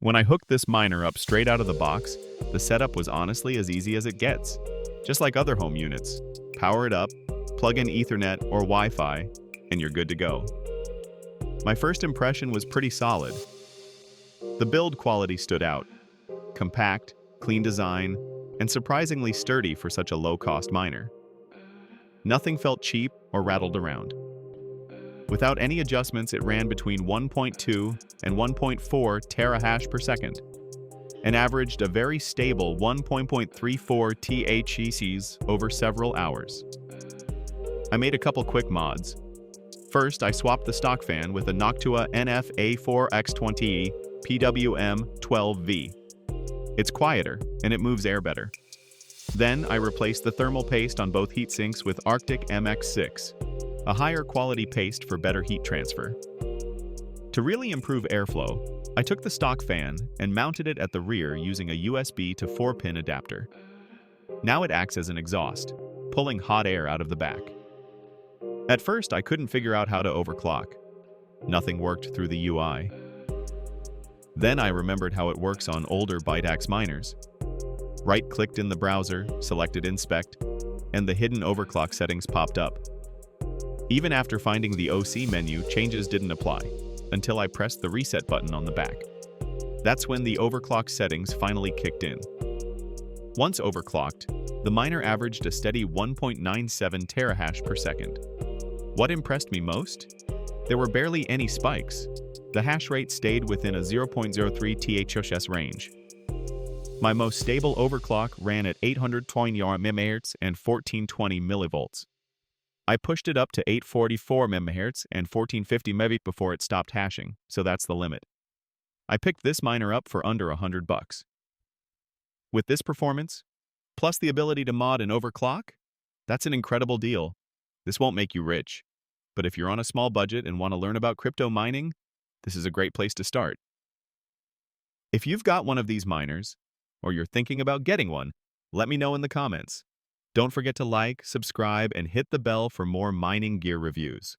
When I hooked this miner up straight out of the box, the setup was honestly as easy as it gets. Just like other home units. Power it up, plug in Ethernet or Wi-Fi, and you're good to go. My first impression was pretty solid. The build quality stood out. Compact, clean design, and surprisingly sturdy for such a low-cost miner. Nothing felt cheap or rattled around. Without any adjustments, it ran between 1.2 and 1.4 terahash per second, and averaged a very stable 1.34 THz over several hours. I made a couple quick mods. First, I swapped the stock fan with a Noctua NF-A4X20E PWM12V. It's quieter, and it moves air better. Then, I replaced the thermal paste on both heatsinks with Arctic MX6, a higher quality paste for better heat transfer. To really improve airflow, I took the stock fan and mounted it at the rear using a USB to 4-pin adapter. Now it acts as an exhaust, pulling hot air out of the back. At first, I couldn't figure out how to overclock. Nothing worked through the UI. Then I remembered how it works on older ByteX miners. Right-clicked in the browser, selected Inspect, and the hidden overclock settings popped up. Even after finding the OC menu, changes didn't apply, until I pressed the reset button on the back. That's when the overclock settings finally kicked in. Once overclocked, the miner averaged a steady 1.97 terahash per second. What impressed me most? There were barely any spikes. The hash rate stayed within a 0.03 THz range. My most stable overclock ran at 820 MHz and 1420 mV. I pushed it up to 844 MHz and 1450 MV before it stopped hashing, so that's the limit. I picked this miner up for under $100. With this performance, plus the ability to mod and overclock, that's an incredible deal. This won't make you rich, but if you're on a small budget and want to learn about crypto mining, this is a great place to start. If you've got one of these miners, or you're thinking about getting one, let me know in the comments. Don't forget to like, subscribe, and hit the bell for more mining gear reviews.